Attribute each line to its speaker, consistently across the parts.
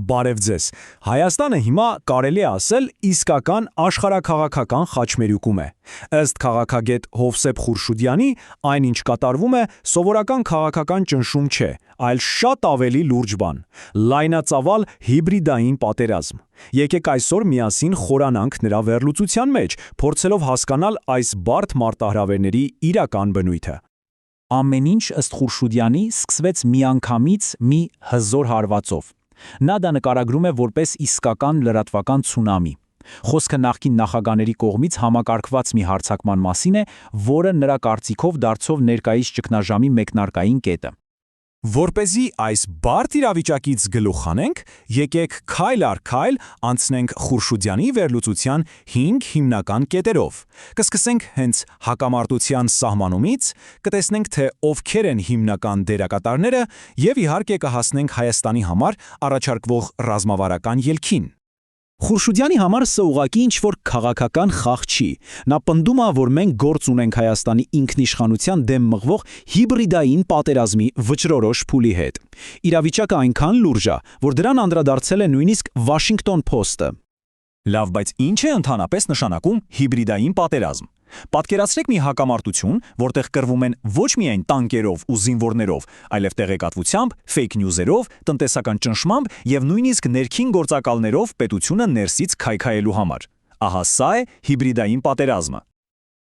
Speaker 1: Բարև ձեզ։ Հայաստանը հիմա կարելի է ասել իսկական աշխարհաքաղաքական խաչմերուկում է։ Ըստ քաղաքագետ Հովսեփ Խուրշուդյանի, այնինչ կատարվում է սովորական քաղաքական ճնշում չէ, այլ շատ ավելի լուրջ բան՝ լայնածավալ հիբրիդային պատերազմ։ Եկեք այսօր միասին խորանանք նրա վերլուծության մեջ, փորձելով հասկանալ այս բարդ մարտահրավերների իրական բնույթը։
Speaker 2: Ամեն ինչ ըստ Խուրշուդյանի սկսվեց միանգամից մի հզոր հարվածով։ Նա դա նկարագրում է որպես իսկական լրատվական ցունամի։ Խոսքը նախկին նախագաների կողմից համակարգված մի հարձակման մասին է, որը նրա կարծիքով դարձավ ներկայիս ճգնաժամի մեկնարկային կետը։
Speaker 1: Որպեսզի այս բարդ իրավիճակից գլուխ հանենք, եկեք քայլ առ քայլ անցնենք Խուրշուդյանի վերլուծության 5 հիմնական կետերով։ Կսկսենք հենց հակամարտության սահմանումից, կտեսնենք, թե ովքեր են հիմնական դերակատարները եւ իհարկե կհասնենք Հայաստանի համար առաջարկվող ռազմավարական ելքին։
Speaker 2: Խուրշուդյանի համար սա ուղղակի ինչ-որ քաղաքական խաղ չի։ Նա պնդում է, որ մենք գործ ունենք Հայաստանի ինքնիշխանության դեմ մղվող հիբրիդային պատերազմի վճռորոշ փուլի հետ։ Իրավիճակը այնքան լուրջ է, որ դրան անդրադարձել է նույնիսկ Washington Post-ը։
Speaker 1: Լավ, բայց ինչ է ընդհանրապես նշանակում հիբրիդային պատերազմ։ Պատկերացրեք մի հակամարտություն, որտեղ կռվում են ոչ միայն տանկերով ու զինվորներով, այլև տեղեկատվությամբ, fake news-երով, տնտեսական ճնշմամբ եւ նույնիսկ ներքին գործակալներով պետությունը ներսից քայքայելու համար։ Ահա սա է հիբրիդային պատերազմը։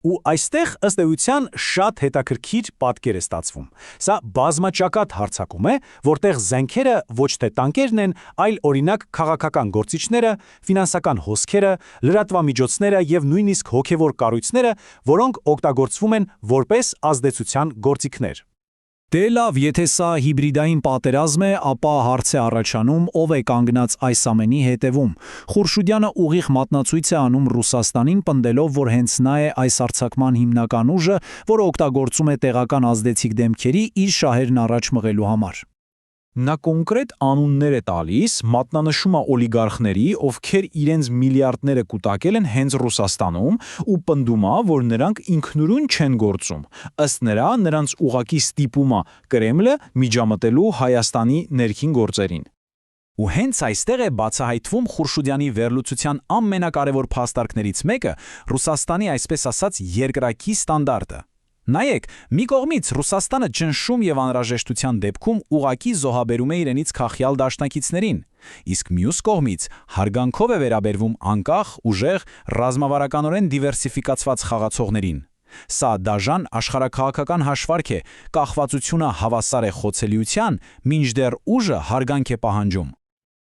Speaker 1: Ու այստեղ ըստ էության շատ հետաքրքիր պատկեր է ստացվում։ Սա բազմաճակատ հարձակում է, որտեղ զենքերը ոչ թե տանկերն են, այլ օրինակ քաղաքական գործիչները, ֆինանսական հոսքերը, լրատվամիջոցները եւ նույնիսկ հոգեվոր կառույցները, որոնք օգտագործվում են որպես ազդեցության գործիքներ։
Speaker 2: Դե լավ, եթե սա հիբրիդային պատերազմ է, ապա հարց է առաջանում, ով է կանգնած այս ամենի հետևում։ Խուրշուդյանը ուղիղ մատնացույց է անում Ռուսաստանին, պնդելով, որ հենց նա է այս հարձակման հիմնական ուժը, որը օգտագործում է տեղական ազդեցիկ դեմքերի իր շահերն առաջ մղելու համար։
Speaker 1: Նա կոնկրետ անուններ է տալիս, մատնանշում է օլիգարխների, ովքեր իրենց միլիարդները կուտակել են հենց Ռուսաստանում ու պնդում է, որ նրանք ինքնուրույն չեն գործում։ Ըստ նրա, նրանց ուղակի ստիպում է Կրեմլը միջամտելու Հայաստանի ներքին գործերին։ Ու հենց այստեղ է բացահայտվում Խուրշուդյանի վերլուծության ամենակարևոր փաստարկներից մեկը՝ Ռուսաստանի այսպես ասած երկրակի ստանդարտը։ Նայեք, մի կողմից Ռուսաստանը ճնշում եւ անհրաժեշտության դեպքում ուղակի զոհաբերում է իրենից քաղյալ դաշնակիցներին, իսկ մյուս կողմից հարգանքով է վերաբերվում անկախ, ուժեղ, ռազմավարականորեն դիվերսիֆիկացված խաղացողներին։ Սա դաժան աշխարհաքաղաքական հաշվարկ է, կախվածությունը հավասար է խոցելիության, մինչդեռ ուժը հարգանք է պահանջում։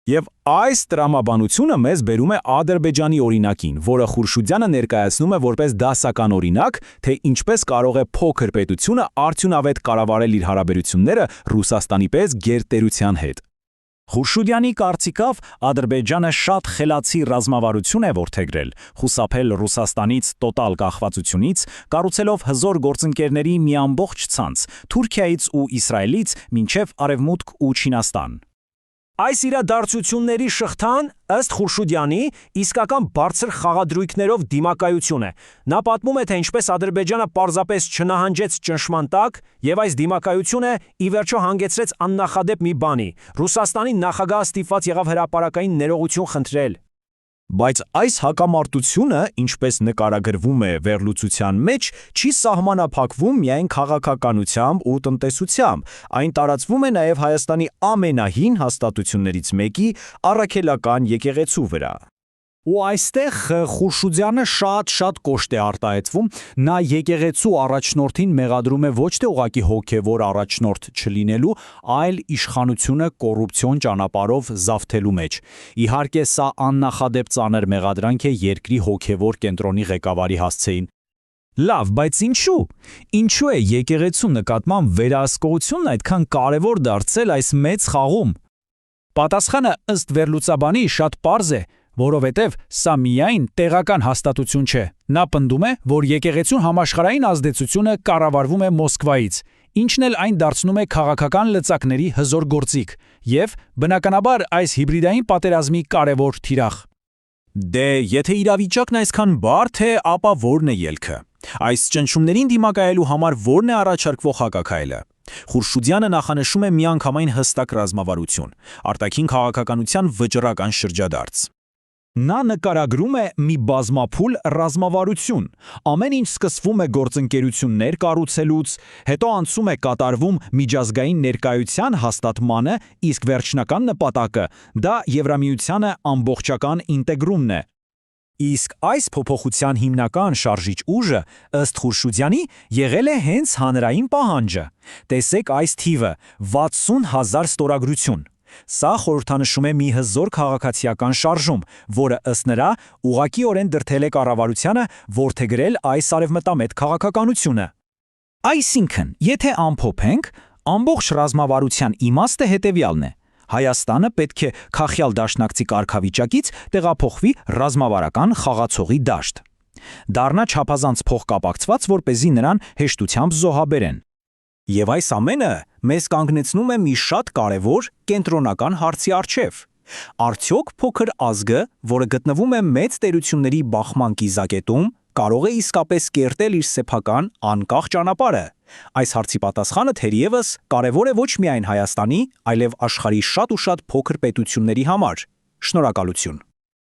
Speaker 1: Եվ այս տրամաբանությունը մեզ բերում է Ադրբեջանի օրինակին, որը Խուրշուդյանը ներկայացնում է որպես դասական օրինակ, թե ինչպես կարող է փոքր պետությունը արդյունավետ կառավարել իր հարաբերությունները Ռուսաստանի պես գերտերության հետ։ Խուրշուդյանի կարծիքով Ադրբեջանը շատ խելացի ռազմավարություն է որդեգրել, խուսափել Ռուսաստանից տոտալ կախվածությունից, կառուցելով հզոր գործընկերների մի ամբողջ ցանց՝ Թուրքիայից ու Իսրայելից մինչև Արևմուտք ու Չինաստան։ Այս իրադարձությունների շղթան, ըստ Խուրշուդյանի, իսկական բարձր խաղադրույքներով դիմակայություն է։ Նա պատմում է, թե ինչպես Ադրբեջանը պարզապես չնահանջեց ճնշման տակ, եւ այս դիմակայությունը ի վերջո հանգեցրեց աննախադեպ մի բանի։ Ռուսաստանի նախագահը ստիպված եղավ հրապարակային ներողություն խնդրել։ Բայց այս հակամարտությունը, ինչպես նկարագրվում է վերլուծության մեջ, չի սահմանափակվում միայն քաղաքականությամբ ու տնտեսությամբ, այն տարածվում է նաև Հայաստանի ամենահին հաստատություններից մեկի առաքելական եկեղեցու վրա։ Ու այստեղ Խուրշուդյանը շատ կոշտ է արտահայտվում, նա եկեղեցու առաջնորդին մեղադրում է ոչ թե ուղղակի հոգևոր առաջնորդ չլինելու, այլ իշխանությունը կոռուպցիոն ճանապարհով զավթելու մեջ։ Իհարկե, սա աննախադեպ ծանր մեղադրանք է երկրի հոգևոր կենտրոնի ղեկավարի հասցեին։ Լավ, բայց ինչու։ Ինչու է եկեղեցու նկատմամբ վերահսկողությունն այդքան կարևոր դարձել այս մեծ խաղում։ Պատասխանը ըստ վերլուծաբանի շատ պարզ է, որովհետև սա միայն տեղական հաստատություն չէ։ Նա պնդում է, որ եկեղեցու համաշխարհային ազդեցությունը կառավարվում է Մոսկվայից, ինչն էլ այն դարձնում է քաղաքական լծակների հզոր գործիք եւ բնականաբար այս հիբրիդային պատերազմի կարևոր թիրախ։ Դե, եթե իրավիճակն այսքան բարդ է, ապա ո՞րն է ելքը։ Այս ճնշումներին դիմակայելու համար ո՞րն է առաջարկվող հակաքայլը։
Speaker 2: Խուրշուդյանը նախանշում է միանգամայն հստակ ռազմավարություն, արտաքին քաղաքականության վճռական շրջադարձ։
Speaker 1: Նա նկարագրում է մի բազմափուլ ռազմավարություն։ Ամեն ինչ սկսվում է գործընկերություններ կառուցելուց, հետո անցում է կատարվում միջազգային ներկայության հաստատմանը, իսկ վերջնական նպատակը դա Եվրամիությանը ամբողջական ինտեգրումն է։
Speaker 2: Իսկ այս փոփոխության հիմնական շարժիչ ուժը, ըստ Խուրշուդյանի, եղել է հենց հանրային պահանջը։ Տեսեք այս թիվը՝ 60,000 ստորագրություն։ Սա խորհրդանշում է մի հզոր քաղաքացիական շարժում, որը ըստ նրա ուղղակիորեն դրդել է կառավարությանը որդեգրել այս արևմտամետ քաղաքականությունը։ Այսինքն, եթե ամփոփենք, ամբողջ ռազմավարության իմաստը հետևյալն է. Հայաստանը պետք է քաղյալ դաշնակցի կարգավիճակից տեղափոխվի ռազմավարական խաղացողի դաշտ։ Դառնա չափազանց փոխկապակցված, որպեսզի նրան հեշտությամբ զոհաբերեն։ Եվ այս ամենը մեզ կանգնեցնում է մի շատ կարևոր կենտրոնական հարցի առջև. արդյոք փոքր ազգը, որը գտնվում է մեծ տերությունների բախման կիզակետում, կարող է իսկապես կերտել իր սեփական անկախ ճանապարհը։ Այս հարցի պատասխանը թերևս կարևոր է ոչ միայն Հայաստանի, այլև աշխարհի շատ ու շատ փոքր պետությունների համար։ Շնորհակալություն։